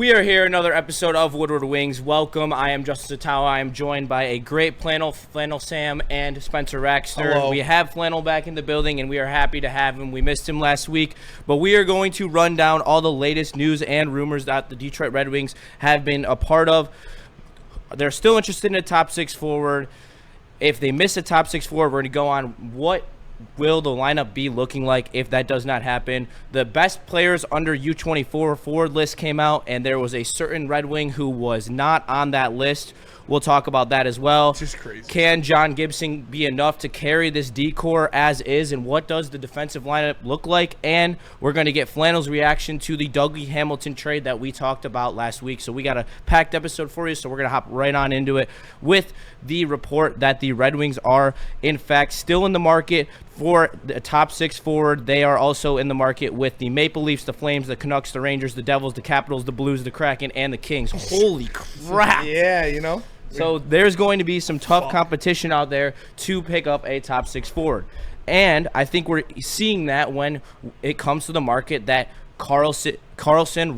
We are here, another episode of Woodward Wings. Welcome. I am Justin Satawa. I am joined by a great Flannel Sam, and Spencer Raxter. Hello. We have Flannel back in the building, and we are happy to have him. We missed him last week, but we are going to run down all the latest news and rumors that the Detroit Red Wings have been a part of. They're still interested in a top six forward. If they miss a top six forward, we're going to go on what will the lineup be looking like if that does not happen. The best players under U24 forward list came out, and there was a certain Red Wing who was not on that list. We'll talk about that as well. Just crazy. Can John Gibson be enough to carry this D-core as is, and what does the defensive lineup look like? And we're going to get Flannel's reaction to the Dougie Hamilton trade that we talked about last week. So we got a packed episode for you, so we're going to hop right on into it with the report that the Red Wings are, in fact, still in the market for the top six forward. They are also in the market with the Maple Leafs, the Flames, the Canucks, the Rangers, the Devils, the Capitals, the Blues, the Kraken, and the Kings. Holy crap. Yeah, you know. So there's going to be some tough competition out there to pick up a top six forward. And I think we're seeing that when it comes to the market that Carlson,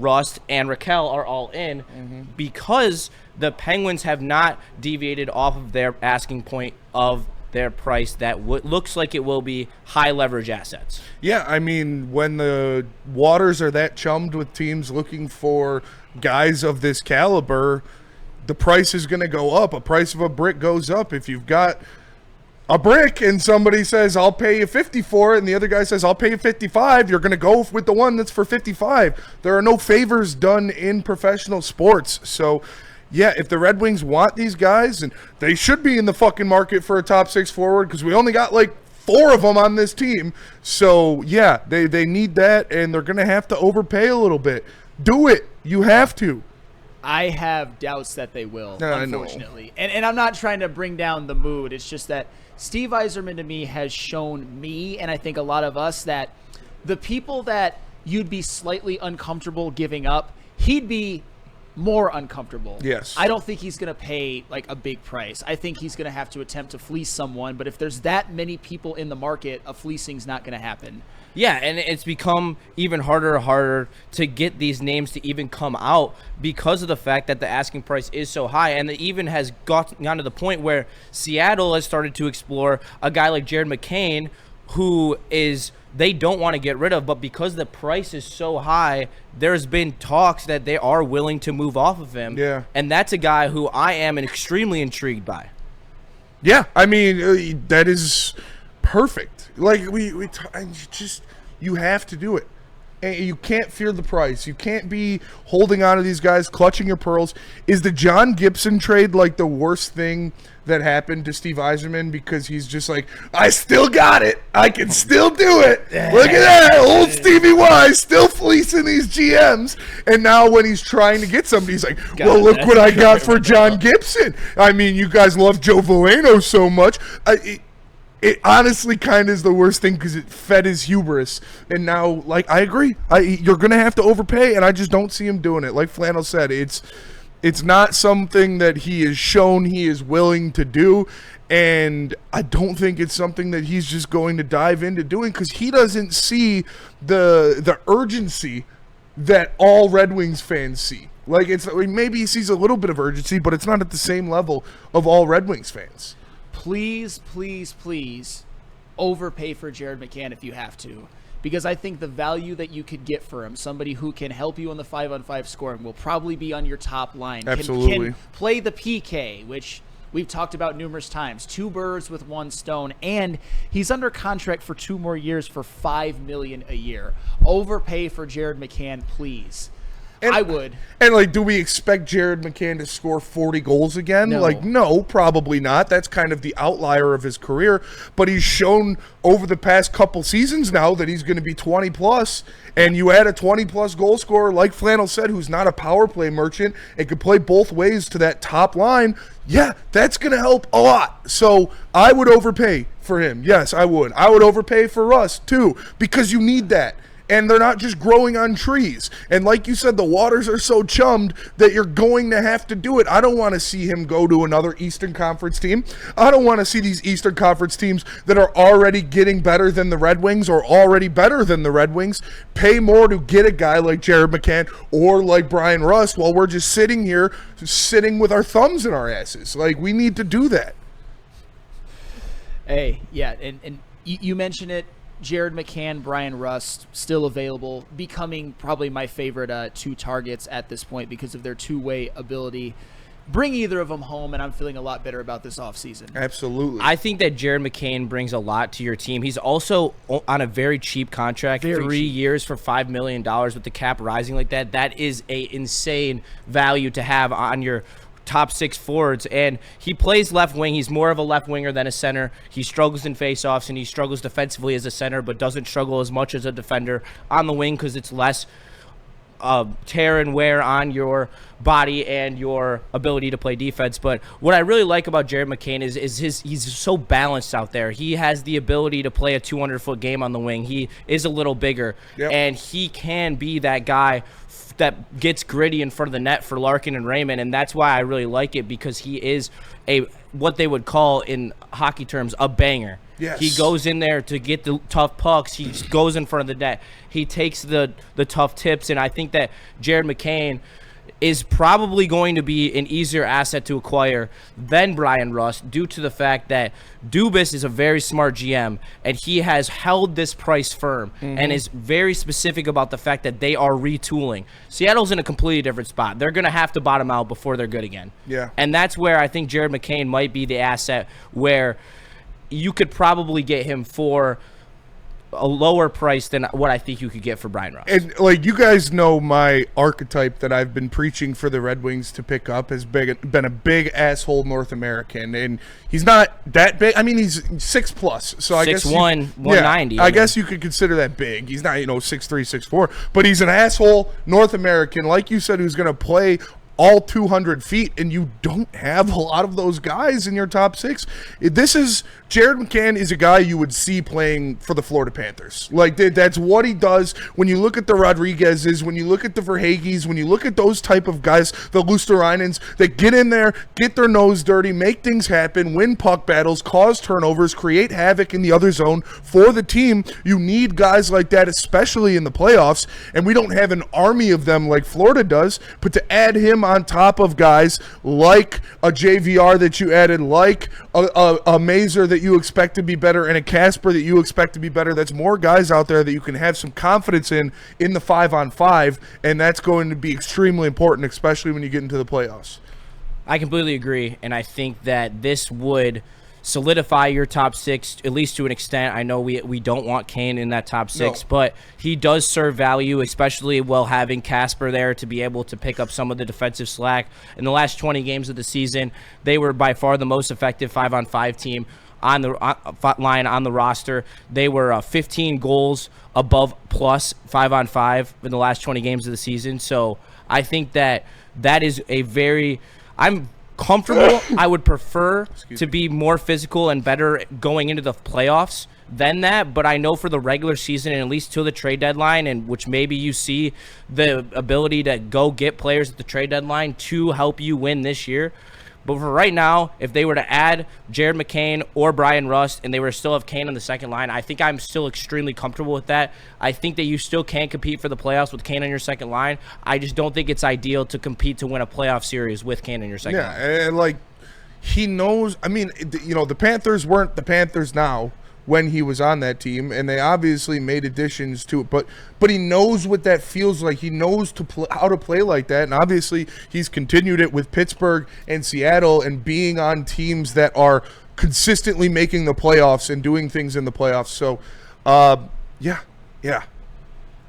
Rust, and Raquel are all in because the Penguins have not deviated off of their asking point of their price that looks like it will be high leverage assets. Yeah, I mean, when the waters are that chummed with teams looking for guys of this caliber, the price is going to go up. A price of a brick goes up. If you've got a brick and somebody says, I'll pay you 50 for it, and the other guy says, I'll pay you 55, you're going to go with the one that's for 55. There are no favors done in professional sports. So, yeah, if the Red Wings want these guys, and they should be in the fucking market for a top six forward because we only got like 4 of them on this team. So, yeah, they need that, and they're going to have to overpay a little bit. Do it. You have to. I have doubts that they will, unfortunately. And I'm not trying to bring down the mood. It's just that Steve Yzerman to me has shown me, and I think a lot of us, that the people that you'd be slightly uncomfortable giving up, he'd be more uncomfortable. Yes. I don't think he's going to pay like a big price. I think he's going to have to attempt to fleece someone, but if there's that many people in the market, a fleecing's not going to happen. Yeah, and it's become even harder to get these names to even come out because of the fact that the asking price is so high, and it even has gotten to the point where Seattle has started to explore a guy like Jared McCann, who is they don't want to get rid of, but because the price is so high, there's been talks that they are willing to move off of him. Yeah, and that's a guy who I am extremely intrigued by. Yeah, I mean that is perfect. Like you have to do it. And you can't fear the price. You can't be holding on to these guys, clutching your pearls. Is the John Gibson trade like the worst thing that happened to Steve Yzerman because he's just like, I still got it. I can still do it. Look at that. Old Stevie Y still fleecing these GMs. And now when he's trying to get somebody, he's like, well, look what I got for John Gibson. I mean, you guys love Joe Veleno so much. It honestly kind of is the worst thing because it fed his hubris. And now, like, I agree. You're going to have to overpay, and I just don't see him doing it. Like Flannel said, it's not something that he has shown he is willing to do, and I don't think it's something that he's just going to dive into doing because he doesn't see the urgency that all Red Wings fans see. Like, maybe he sees a little bit of urgency, but it's not at the same level of all Red Wings fans. Please, please, please overpay for Jared McCann if you have to, because I think the value that you could get for him, somebody who can help you on the 5-on-5 scoring, will probably be on your top line. Absolutely. Can play the PK, which we've talked about numerous times. 2 birds with 1 stone, and he's under contract for 2 more years for $5 million a year. Overpay for Jared McCann, please. And, I would. And, like, do we expect Jared McCann to score 40 goals again? No. Like, no, probably not. That's kind of the outlier of his career. But he's shown over the past couple seasons now that he's going to be 20-plus. And you add a 20-plus goal scorer, like Flannel said, who's not a power play merchant and can play both ways to that top line. Yeah, that's going to help a lot. So I would overpay for him. Yes, I would. I would overpay for Russ, too, because you need that. and they're not just growing on trees. And like you said, the waters are so chummed that you're going to have to do it. I don't want to see him go to another Eastern Conference team. I don't want to see these Eastern Conference teams that are already getting better than the Red Wings or already better than the Red Wings pay more to get a guy like Jared McCann or like Brian Rust while we're just sitting here sitting with our thumbs in our asses. Like, we need to do that. Hey, yeah, and you mentioned it. Jared McCann, Brian Rust, still available, becoming probably my favorite two targets at this point because of their two-way ability. Bring either of them home, and I'm feeling a lot better about this offseason. Absolutely. I think that Jared McCain brings a lot to your team. He's also on a very cheap contract, 3 years for $5 million with the cap rising like that. That is a insane value to have on your top six forwards, and he plays left wing. He's more of a left winger than a center. He struggles in faceoffs, and he struggles defensively as a center, but doesn't struggle as much as a defender on the wing because it's less tear and wear on your body and your ability to play defense. But what I really like about Jared McCain is he's so balanced out there. He has the ability to play a 200-foot game on the wing. He is a little bigger, and he can be that guy that gets gritty in front of the net for Larkin and Raymond, and that's why I really like it, because he is what they would call in hockey terms a banger. Yes. He goes in there to get the tough pucks. He goes in front of the net. He takes the tough tips, and I think that Jared McCain is probably going to be an easier asset to acquire than Brian Rust due to the fact that Dubas is a very smart GM, and he has held this price firm and is very specific about the fact that they are retooling. Seattle's in a completely different spot. They're going to have to bottom out before they're good again. Yeah. And that's where I think Jared McCain might be the asset where you could probably get him for a lower price than what I think you could get for Brian Rust. And, like, you guys know my archetype that I've been preaching for the Red Wings to pick up has been a big asshole North American, and he's not that big. I mean, he's 6+, so I guess 6'1", 190. I guess you could consider that big. He's not, 6'3", 6'4", but he's an asshole North American, like you said, who's going to play all 200 feet, and you don't have a lot of those guys in your top six. Jared McCann is a guy you would see playing for the Florida Panthers. Like, that's what he does. When you look at the Rodriguez's, when you look at the Verhaeghes, when you look at those type of guys, the Lusterainens, that get in there, get their nose dirty, make things happen, win puck battles, cause turnovers, create havoc in the other zone for the team. You need guys like that, especially in the playoffs, and we don't have an army of them like Florida does, but to add him on top of guys like a JVR that you added, like a Mazer that you expect to be better, and a Casper that you expect to be better, that's more guys out there that you can have some confidence in the 5-on-5, and that's going to be extremely important, especially when you get into the playoffs. I completely agree, and I think that this would solidify your top six, at least to an extent. I know we don't want Kane in that top six, but he does serve value, especially while having Casper there to be able to pick up some of the defensive slack. In the last 20 games of the season, they were by far the most effective 5-on-5 team on the line on the roster. They were 15 goals above plus 5-on-5 in the last 20 games of the season. So I think that is a very – I'm comfortable. I would prefer to be more physical and better going into the playoffs than that, but I know for the regular season, and at least till the trade deadline, and which maybe you see the ability to go get players at the trade deadline to help you win this year. But for right now, if they were to add Jared McCain or Brian Rust and they were to still have Kane on the second line, I think I'm still extremely comfortable with that. I think that you still can compete for the playoffs with Kane on your second line. I just don't think it's ideal to compete to win a playoff series with Kane on your second line. Yeah, and like he knows. I mean, the Panthers weren't the Panthers now when he was on that team, and they obviously made additions to it, but he knows what that feels like. He knows how to play like that, and obviously he's continued it with Pittsburgh and Seattle and being on teams that are consistently making the playoffs and doing things in the playoffs. So, yeah.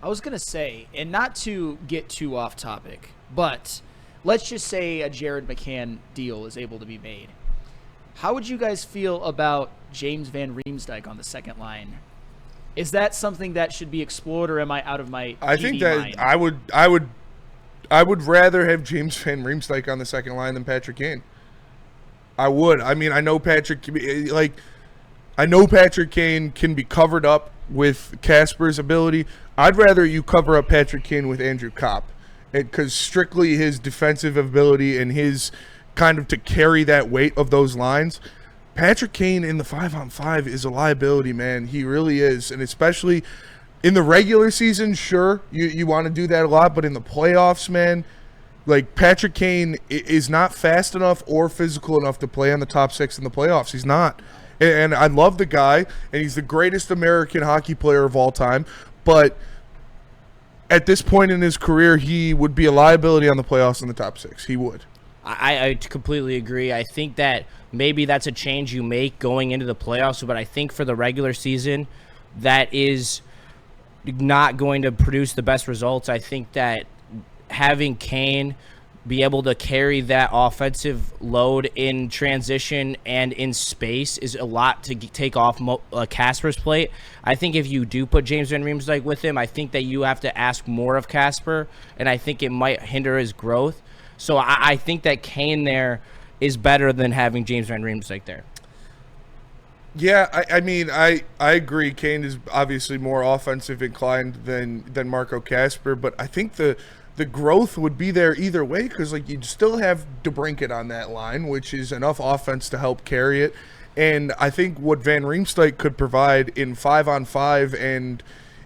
I was going to say, and not to get too off topic, but let's just say a Jared McCann deal is able to be made. How would you guys feel about James Van Riemsdyk on the second line? Is that something that should be explored, or am I out of my I think that mind? I would rather have James Van Riemsdyk on the second line than Patrick Kane. I would. I mean, I know Patrick, like, I know Patrick Kane can be covered up with Kasper's ability. I'd rather you cover up Patrick Kane with Andrew Kopp, because strictly his defensive ability and his kind of to carry that weight of those lines. Patrick Kane in the 5-on-5 is a liability, man. He really is, and especially in the regular season, sure, you want to do that a lot, but in the playoffs, man, like Patrick Kane is not fast enough or physical enough to play on the top 6 in the playoffs. He's not. And I love the guy, and he's the greatest American hockey player of all time, but at this point in his career, he would be a liability on the playoffs in the top 6. He would. I completely agree. I think that maybe that's a change you make going into the playoffs, but I think for the regular season, that is not going to produce the best results. I think that having Kane be able to carry that offensive load in transition and in space is a lot to take off Kasper's plate. I think if you do put James Van Riemsdyk with him, I think that you have to ask more of Kasper, and I think it might hinder his growth. So I think that Kane there is better than having James Van Riemsdyk there. Yeah, I mean, I agree. Kane is obviously more offensive inclined than Marco Kasper, but I think the growth would be there either way, because like you'd still have DeBrincat on that line, which is enough offense to help carry it. And I think what Van Riemsdyk could provide in 5-on-5 and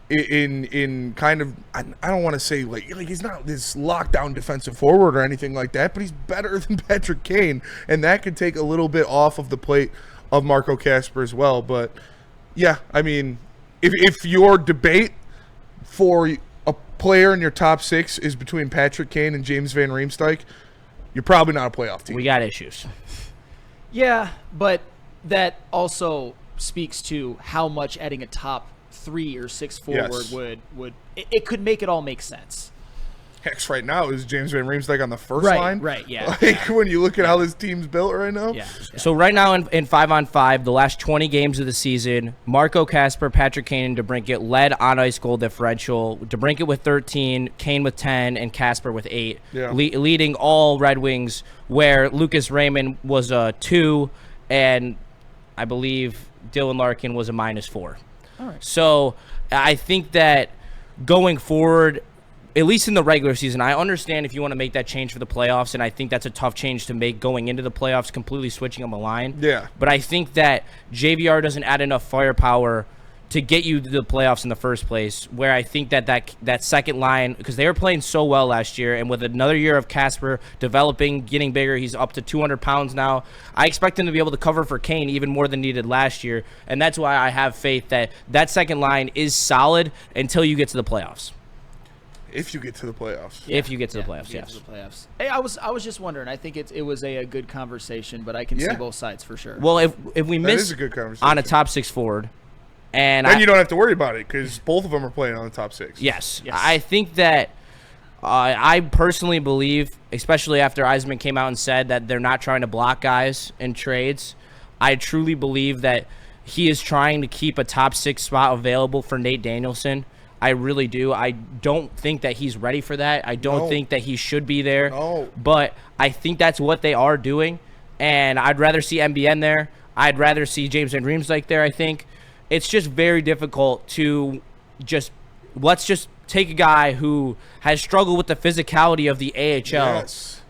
in kind of, I don't want to say like he's not this lockdown defensive forward or anything like that, but he's better than Patrick Kane, and that could take a little bit off of the plate of Marco Kasper as well. But yeah, I mean, if your debate for a player in your top 6 is between Patrick Kane and James Van Riemsdyk, you're probably not a playoff team. We got issues. Yeah, but that also speaks to how much adding a top 3 or 6 forward would it could make it all make sense. Heck, right now is James Van Riemsdyk on the first line. Right, yeah. Like when you look at how this team's built right now. Yeah. So right now in 5-on-5, the last 20 games of the season, Marco Kasper, Patrick Kane, and DeBrincat led on ice goal differential. DeBrincat with 13, Kane with 10, and Kasper with 8, leading all Red Wings, where Lucas Raymond was a 2, and I believe Dylan Larkin was a -4. All right. So I think that going forward, at least in the regular season, I understand if you want to make that change for the playoffs, and I think that's a tough change to make going into the playoffs, completely switching them a line. Yeah. But I think that JVR doesn't add enough firepower to get you to the playoffs in the first place, where I think that second line, because they were playing so well last year, and with another year of Kasper developing, getting bigger, he's up to 200 pounds now. I expect him to be able to cover for Kane even more than needed last year, and that's why I have faith that second line is solid until you get to the playoffs. If you get to the playoffs. If you get to the playoffs, Get yes. to the playoffs. Hey, I was just wondering. I think it was a good conversation, but I can see both sides for sure. Well, if we That miss is a good conversation. on a top 6 forward, and then you don't have to worry about it because both of them are playing on the top 6. Yes. I think that I personally believe, especially after Eisman came out and said that they're not trying to block guys in trades, I truly believe that he is trying to keep a top 6 spot available for Nate Danielson. I really do. I don't think that he's ready for that. I don't think that he should be there. No. But I think that's what they are doing, and I'd rather see MBN there. I'd rather see James Van Riemsdyk there, I think. It's just very difficult to let's just take a guy who has struggled with the physicality of the AHL,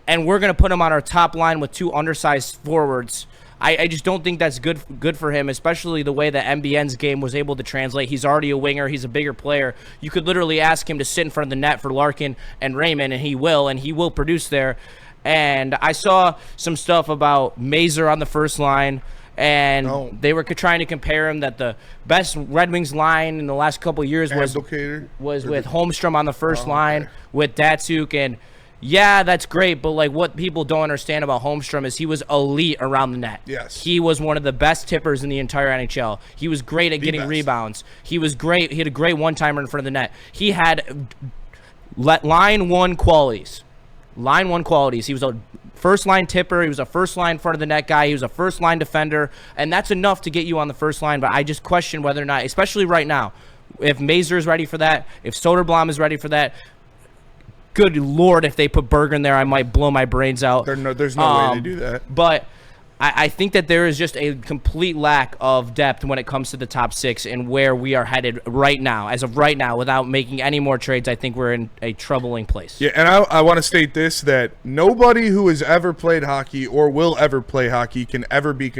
and we're going to put him on our top line with 2 undersized forwards. I just don't think that's good for him, especially the way that MBN's game was able to translate. He's already a winger. He's a bigger player. You could literally ask him to sit in front of the net for Larkin and Raymond, and he will produce there. And I saw some stuff about Mazur on the first line, and they were trying to compare him that the best Red Wings line in the last couple of years was with Holmstrom on the first line, with Datsuk, and yeah, that's great, but like what people don't understand about Holmstrom is he was elite around the net. Yes. He was one of the best tippers in the entire NHL. He was great at getting rebounds. He was great. He had a great one-timer in front of the net. He had line one qualities. Line one qualities. He was a first-line tipper. He was a first-line front of the net guy. He was a first-line defender, and that's enough to get you on the first line, but I just question whether or not, especially right now, if Mazur is ready for that, if Soderblom is ready for that. Good Lord, if they put Bergen there, I might blow my brains out. There's no way to do that. But I think that there is just a complete lack of depth when it comes to the top 6 and where we are headed right now. As of right now, without making any more trades, I think we're in a troubling place. Yeah, and I want to state this, that nobody who has ever played hockey or will ever play hockey can ever be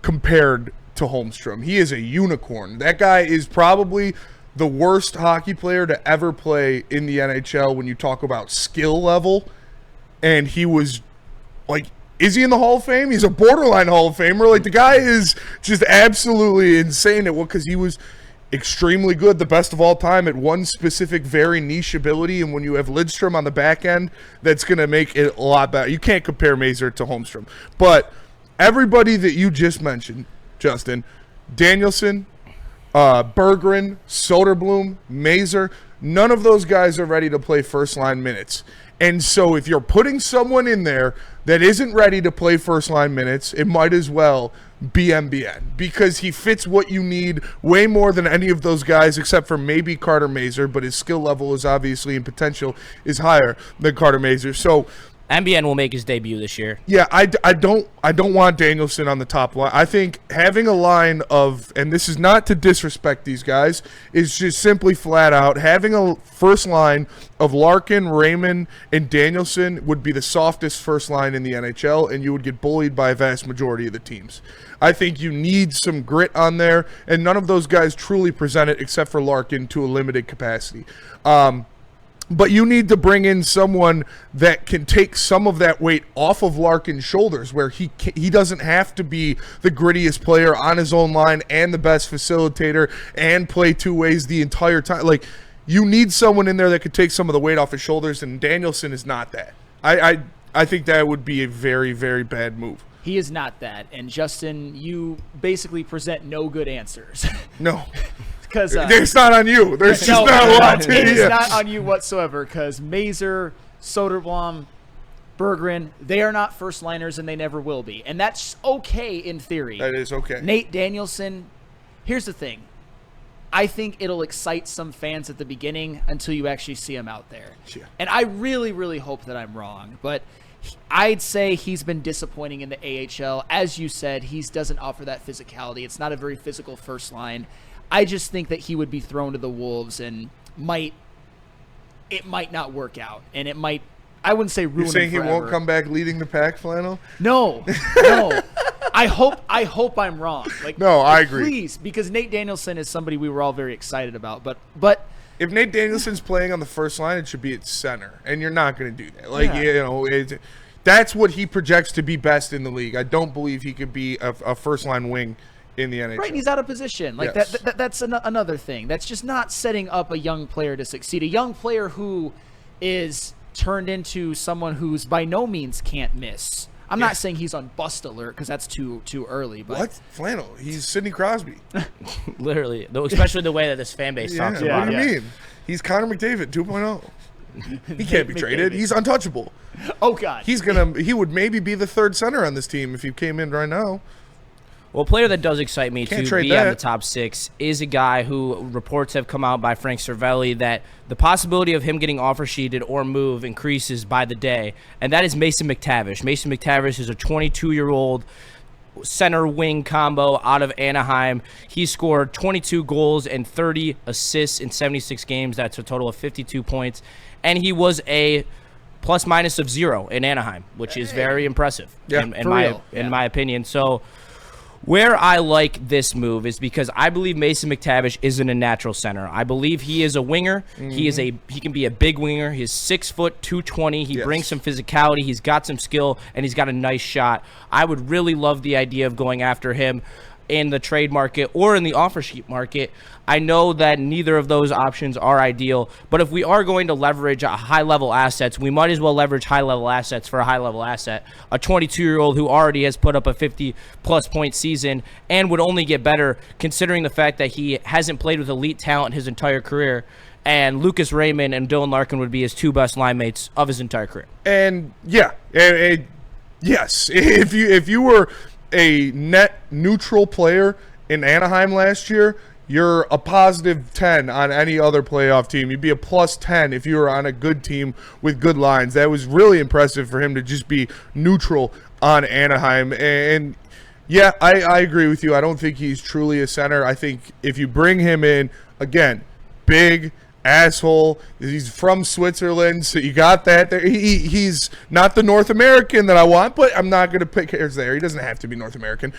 compared to Holmstrom. He is a unicorn. That guy is probably the worst hockey player to ever play in the NHL when you talk about skill level. And he was is he in the Hall of Fame? He's a borderline Hall of Famer. Like, the guy is just absolutely insane at because he was extremely good, the best of all time at one specific very niche ability. And when you have Lidstrom on the back end, that's going to make it a lot better. You can't compare Mazur to Holmstrom. But everybody that you just mentioned, Justin, Danielson, Berggren, Soderblom, Mazur, none of those guys are ready to play first-line minutes. And so if you're putting someone in there that isn't ready to play first-line minutes, it might as well be MBN, because he fits what you need way more than any of those guys, except for maybe Carter Mazur, but his skill level is obviously and potential is higher than Carter Mazur. So MBN will make his debut this year. Yeah, I don't want Danielson on the top line. I think having a line of, and this is not to disrespect these guys, is just simply flat out having a first line of Larkin, Raymond, and Danielson would be the softest first line in the NHL, and you would get bullied by a vast majority of the teams. I think you need some grit on there, and none of those guys truly present it except for Larkin to a limited capacity. But you need to bring in someone that can take some of that weight off of Larkin's shoulders, where he doesn't have to be the grittiest player on his own line and the best facilitator and play two ways the entire time. Like, you need someone in there that could take some of the weight off his shoulders, and Danielson is not that. I think that would be a very, very bad move. He is not that. And Justin, you basically present no good answers. No. Because it's not on you. There's just not a lot to it. It is not on you whatsoever, because Mazur, Soderblom, Berggren, they are not first liners, and they never will be. And that's okay in theory. That is okay. Nate Danielson, here's the thing. I think it'll excite some fans at the beginning until you actually see him out there. Yeah. And I really, really hope that I'm wrong. But I'd say he's been disappointing in the AHL. As you said, he doesn't offer that physicality. It's not a very physical first line. I just think that he would be thrown to the wolves, and it might not work out, and it might, I wouldn't say ruin him forever. You're saying he won't come back leading the pack, Flannel? No. I hope I'm wrong. No, I agree. Please, because Nate Danielson is somebody we were all very excited about, but if Nate Danielson's playing on the first line, it should be at center, and you're not going to do that. That's what he projects to be best in the league. I don't believe he could be a first line wing in the NHL. Right, and he's out of position. Yes. That's another thing. That's just not setting up a young player to succeed. A young player who is turned into someone who's by no means can't miss. I'm not saying he's on bust alert, because that's too early. But what? Flannel? He's Sidney Crosby. Literally, especially the way that this fan base talks about What do him. you mean? He's Connor McDavid 2.0. He can't be traded. He's untouchable. Oh God. He would maybe be the third center on this team if he came in right now. Well, a player that does excite me Can't to trade be on the that. top 6 is a guy who reports have come out by Frank Cervelli that the possibility of him getting offer sheeted or move increases by the day, and that is Mason McTavish. Mason McTavish is a 22-year-old center wing combo out of Anaheim. He scored 22 goals and 30 assists in 76 games. That's a total of 52 points, and he was a plus-minus of 0 in Anaheim, which is very impressive in my opinion. So where I like this move is because I believe Mason McTavish isn't a natural center. I believe he is a winger. Mm-hmm. He can be a big winger. He's 6 foot 220. He brings some physicality. He's got some skill, and he's got a nice shot. I would really love the idea of going after him in the trade market or in the offer sheet market. I know that neither of those options are ideal, but if we are going to leverage high-level assets, we might as well leverage high-level assets for a high-level asset. A 22-year-old who already has put up a 50-plus point season and would only get better considering the fact that he hasn't played with elite talent his entire career, and Lucas Raymond and Dylan Larkin would be his 2 best line mates of his entire career. And yes, if you were a net neutral player in Anaheim last year, you're a positive 10 on any other playoff team. You'd be a plus 10 if you were on a good team with good lines. That was really impressive for him to just be neutral on Anaheim. And yeah, I agree with you. I don't think he's truly a center. I think if you bring him in, again, big asshole. He's from Switzerland, so you got that there. He's not the North American that I want, but I'm not going to pick hairs there. He doesn't have to be North American.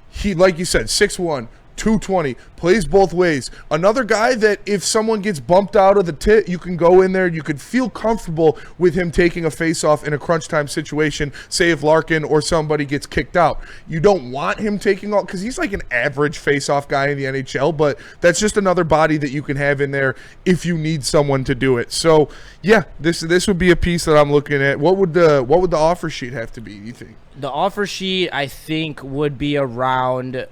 He, like you said, 6'1", 220, plays both ways. Another guy that if someone gets bumped out of the tit, you can go in there. You could feel comfortable with him taking a face-off in a crunch time situation, say if Larkin or somebody gets kicked out. You don't want him taking all, because he's like an average face-off guy in the NHL, but that's just another body that you can have in there if you need someone to do it. So, yeah, this would be a piece that I'm looking at. What would the offer sheet have to be, you think? The offer sheet, I think, would be around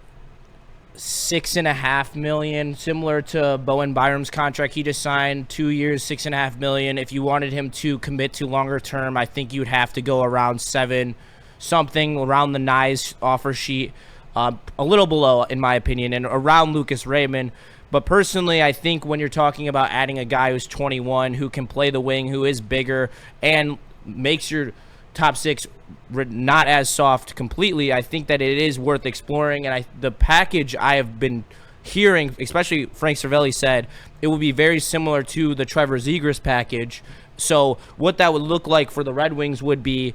$6.5 million, similar to Bowen Byram's contract he just signed, 2 years, $6.5 million. If you wanted him to commit to longer term, I think you'd have to go around 7 something, around the Nyes offer sheet, a little below, in my opinion, and around Lucas Raymond. But personally, I think when you're talking about adding a guy who's 21, who can play the wing, who is bigger, and makes your top six not as soft completely, I think that it is worth exploring. And the package I have been hearing, especially Frank Cervelli said, it will be very similar to the Trevor Zegras package. So what that would look like for the Red Wings would be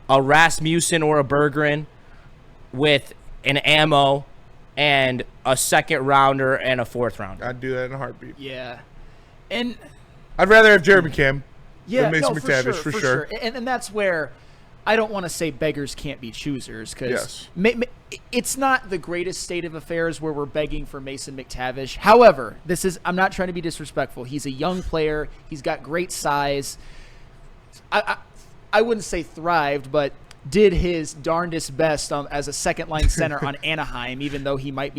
a Rasmussen or a Berggren with an ammo and a second rounder and a fourth rounder. I'd do that in a heartbeat. Yeah. And I'd rather have Jared McCann. Yeah, Mason no, McTavish, for sure. And that's where I don't want to say beggars can't be choosers, because it's not the greatest state of affairs where we're begging for Mason McTavish. However, I'm not trying to be disrespectful. He's a young player. He's got great size. I wouldn't say thrived, but did his darndest best as a second-line center on Anaheim, even though he might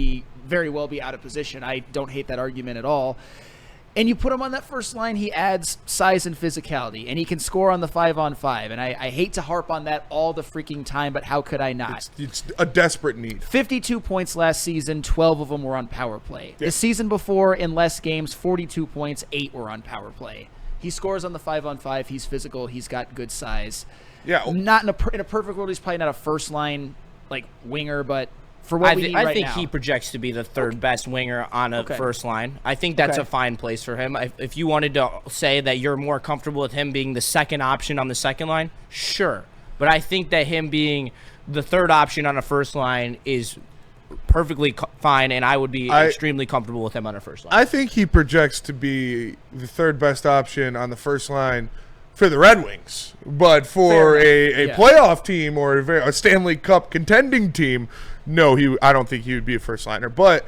very well be out of position. I don't hate that argument at all. And you put him on that first line, he adds size and physicality, and he can score on the 5-on-5. And I hate to harp on that all the freaking time, but how could I not? It's a desperate need. 52 points last season, 12 of them were on power play. Yeah. The season before, in less games, 42 points, 8 were on power play. He scores on the 5-on-5. He's physical. He's got good size. Yeah. Not in a perfect world, he's probably not a first-line winger, but for what we need right now. I think he projects to be the third best winger on a first line. I think that's a fine place for him. If you wanted to say that you're more comfortable with him being the second option on the second line, sure. But I think that him being the third option on a first line is perfectly fine, and I would be extremely comfortable with him on a first line. I think he projects to be the third best option on the first line for the Red Wings. But for a playoff team or a Stanley Cup contending team, no, I don't think he would be a first liner. But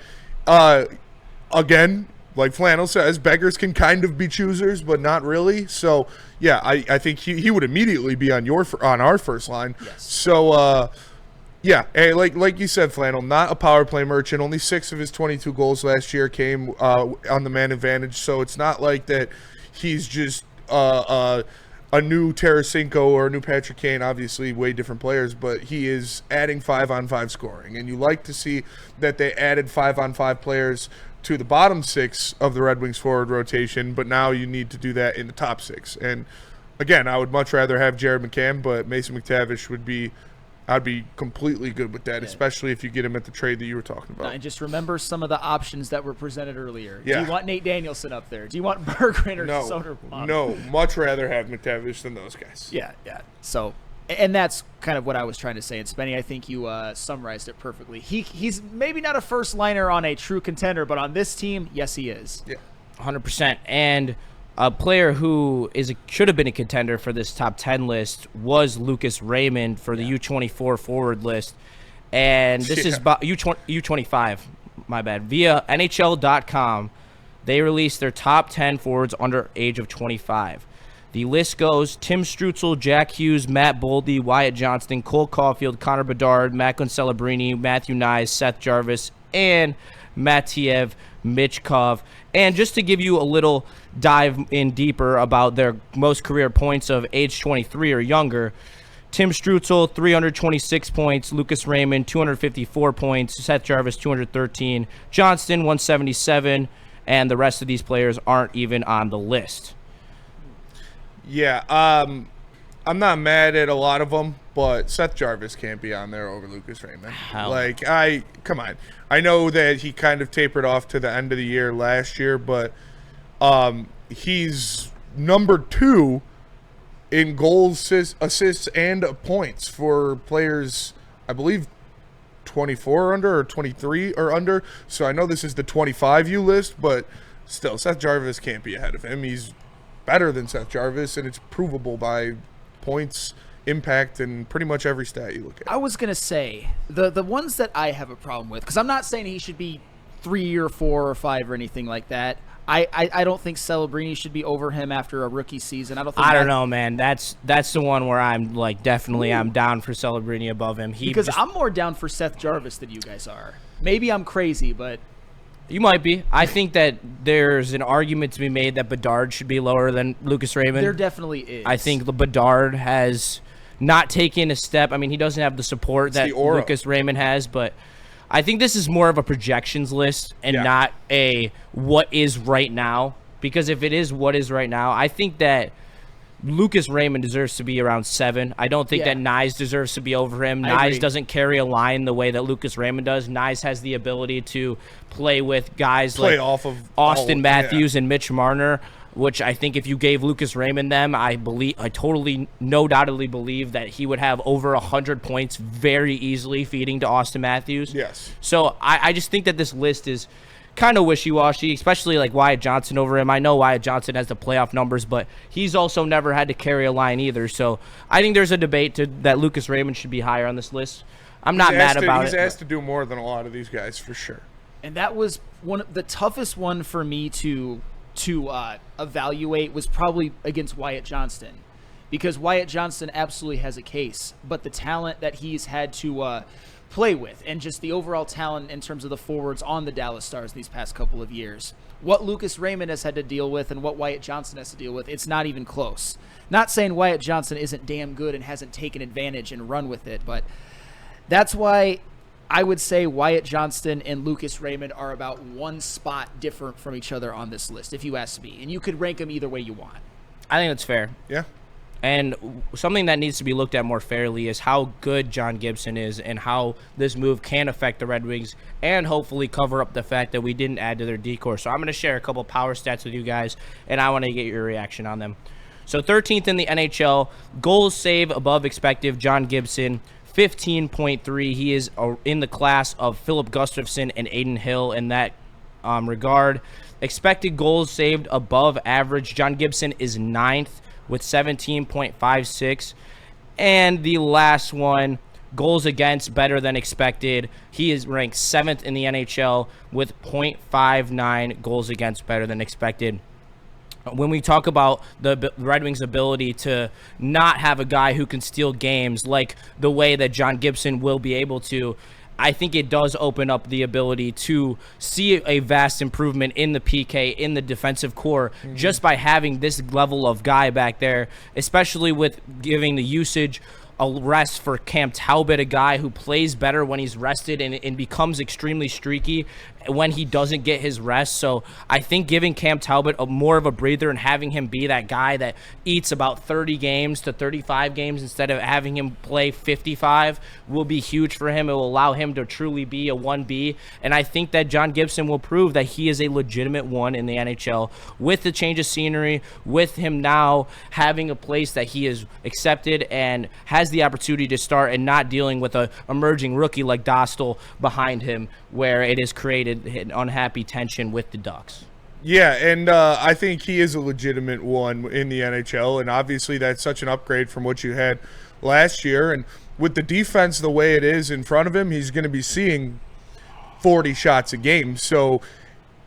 again, like Flannel says, beggars can kind of be choosers, but not really. So yeah, I think he would immediately be on our first line. Yes. So yeah, like you said, Flannel, not a power play merchant. Only 6 of his 22 goals last year came on the man advantage. So it's not like that he's just a new Tarasenko or a new Patrick Kane, obviously way different players, but he is adding 5-on-5 scoring. And you like to see that they added 5-on-5 players to the bottom 6 of the Red Wings forward rotation, but now you need to do that in the top 6. And again, I would much rather have Jared McCann, but Mason McTavish I'd be completely good with that, especially if you get him at the trade that you were talking about. And just remember some of the options that were presented earlier. Yeah. Do you want Nate Danielson up there? Do you want Berggren or Soderblom? No, much rather have McTavish than those guys. Yeah. So, and that's kind of what I was trying to say. And Spenny, I think you summarized it perfectly. He's maybe not a first liner on a true contender, but on this team, yes, he is. Yeah, 100%. And a player who should have been a contender for this top 10 list was Lucas Raymond for the U24 forward list. And this is U25, my bad. Via NHL.com, they released their top 10 forwards under age of 25. The list goes Tim Strutzel, Jack Hughes, Matt Boldy, Wyatt Johnston, Cole Caulfield, Connor Bedard, Macklin Celebrini, Matthew Nyes, Seth Jarvis, and Matiev Michkov. And just to give you a little dive in deeper about their most career points of age 23 or younger, Tim Strutzel, 326 points. Lucas Raymond, 254 points. Seth Jarvis, 213. Johnston, 177. And the rest of these players aren't even on the list. Yeah, I'm not mad at a lot of them, but Seth Jarvis can't be on there over Lucas Raymond. Come on. I know that he kind of tapered off to the end of the year last year, but he's number 2 in goals, assists, and points for players, I believe, 24 or under or 23 or under. So I know this is the 25U list, but still, Seth Jarvis can't be ahead of him. He's better than Seth Jarvis, and it's provable by points, impact, and pretty much every stat you look at. I was going to say, the ones that I have a problem with, because I'm not saying he should be 3 or 4 or 5 or anything like that. I don't think Celebrini should be over him after a rookie season. I don't know, man. That's the one where I'm like, definitely I'm down for Celebrini above him. Because I'm more down for Seth Jarvis than you guys are. Maybe I'm crazy, but you might be. I think that there's an argument to be made that Bedard should be lower than Lucas Raymond. There definitely is. I think the Bedard has not taken a step. I mean, he doesn't have the support that Lucas Raymond has, but I think this is more of a projections list and not a what is right now. Because if it is what is right now, I think that Lucas Raymond deserves to be around 7. I don't think that Nyes deserves to be over him. Nyes doesn't carry a line the way that Lucas Raymond does. Nyes has the ability to play with guys like off of Austin Matthews and Mitch Marner, which I think if you gave Lucas Raymond them, I totally, no doubtedly believe that he would have over 100 points very easily feeding to Austin Matthews. Yes. So I just think that this list is kind of wishy-washy, especially like Wyatt Johnson over him. I know Wyatt Johnson has the playoff numbers, but he's also never had to carry a line either. So I think there's a debate that Lucas Raymond should be higher on this list. I'm not mad about it. He's asked to do more than a lot of these guys, for sure. And that was the toughest one for me to evaluate was probably against Wyatt Johnston, because Wyatt Johnston absolutely has a case, but the talent that he's had to play with and just the overall talent in terms of the forwards on the Dallas Stars these past couple of years, what Lucas Raymond has had to deal with and what Wyatt Johnston has to deal with, it's not even close. Not saying Wyatt Johnston isn't damn good and hasn't taken advantage and run with it, but that's why I would say Wyatt Johnston and Lucas Raymond are about 1 spot different from each other on this list, if you ask me. And you could rank them either way you want. I think that's fair. Yeah. And something that needs to be looked at more fairly is how good John Gibson is and how this move can affect the Red Wings and hopefully cover up the fact that we didn't add to their decor. So I'm going to share a couple power stats with you guys, and I want to get your reaction on them. So 13th in the NHL, goals save above expected, John Gibson, 15.3. He is in the class of Philip Gustafsson and Aiden Hill in that regard. Expected goals saved above average, John Gibson is 9th with 17.56. And the last one, goals against better than expected. He is ranked 7th in the NHL with .59 goals against better than expected. When we talk about the Red Wings' ability to not have a guy who can steal games like the way that John Gibson will be able to, I think it does open up the ability to see a vast improvement in the PK, in the defensive core, just by having this level of guy back there, especially with giving the usage a rest for Cam Talbot, a guy who plays better when he's rested and becomes extremely streaky when he doesn't get his rest. So I think giving Cam Talbot more of a breather and having him be that guy that eats about 30 games to 35 games instead of having him play 55 will be huge for him. It will allow him to truly be a 1B. And I think that John Gibson will prove that he is a legitimate 1 in the NHL with the change of scenery, with him now having a place that he is accepted and has the opportunity to start and not dealing with a emerging rookie like Dostal behind him where it has created an unhappy tension with the Ducks. Yeah, and I think he is a legitimate 1 in the NHL, and obviously that's such an upgrade from what you had last year. And with the defense the way it is in front of him, he's going to be seeing 40 shots a game. So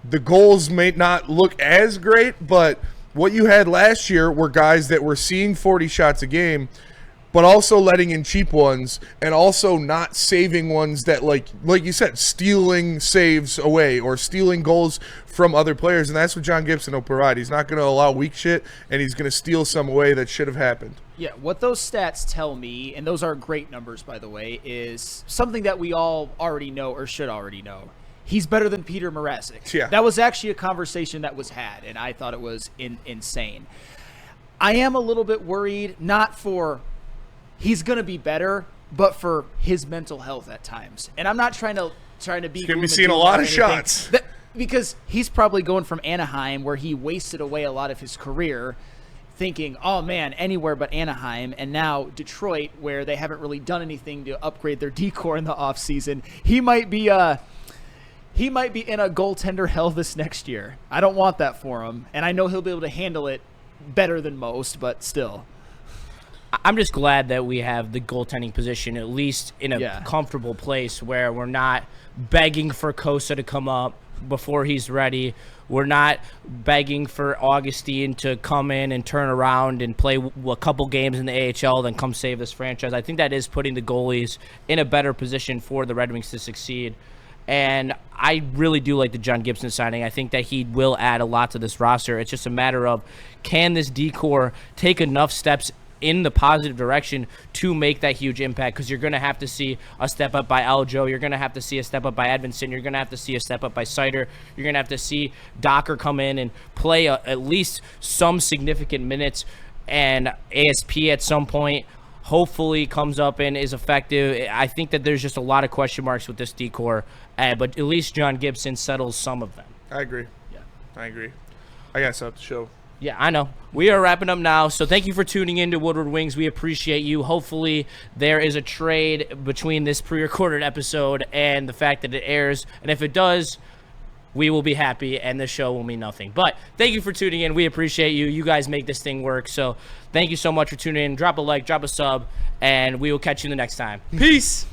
the goals may not look as great, but what you had last year were guys that were seeing 40 shots a game, but also letting in cheap ones and also not saving ones that, like you said, stealing saves away or stealing goals from other players. And that's what John Gibson will provide. He's not going to allow weak shit, and he's going to steal some away that should have happened. Yeah, what those stats tell me, and those are great numbers, by the way, is something that we all already know or should already know. He's better than Peter Mrazek. Yeah. That was actually a conversation that was had, and I thought it was insane. I am a little bit worried, not for he's going to be better, but for his mental health at times. And I'm not trying to be. He's going to be seeing a lot of shots. Because he's probably going from Anaheim, where he wasted away a lot of his career, thinking, oh man, anywhere but Anaheim, and now Detroit, where they haven't really done anything to upgrade their decor in the offseason. He might be in a goaltender hell this next year. I don't want that for him, and I know he'll be able to handle it better than most, but still. I'm just glad that we have the goaltending position at least in a comfortable place where we're not begging for Kosa to come up before he's ready. We're not begging for Augustine to come in and turn around and play a couple games in the AHL, then come save this franchise. I think that is putting the goalies in a better position for the Red Wings to succeed. And I really do like the John Gibson signing. I think that he will add a lot to this roster. It's just a matter of, can this decor take enough steps in the positive direction to make that huge impact? Because you're going to have to see a step up by Aljo. You're going to have to see a step up by Edvinsson. You're going to have to see a step up by Seider. You're going to have to see Docker come in and play at least some significant minutes. And ASP at some point hopefully comes up and is effective. I think that there's just a lot of question marks with this decor, but at least John Gibson settles some of them. I agree. Yeah, I agree. I got stuff to show. Yeah, I know. We are wrapping up now, so thank you for tuning in to Woodward Wings. We appreciate you. Hopefully there is a trade between this pre-recorded episode and the fact that it airs, and if it does, we will be happy, and the show will mean nothing. But thank you for tuning in. We appreciate you. You guys make this thing work, so thank you so much for tuning in. Drop a like, drop a sub, and we will catch you the next time. Peace!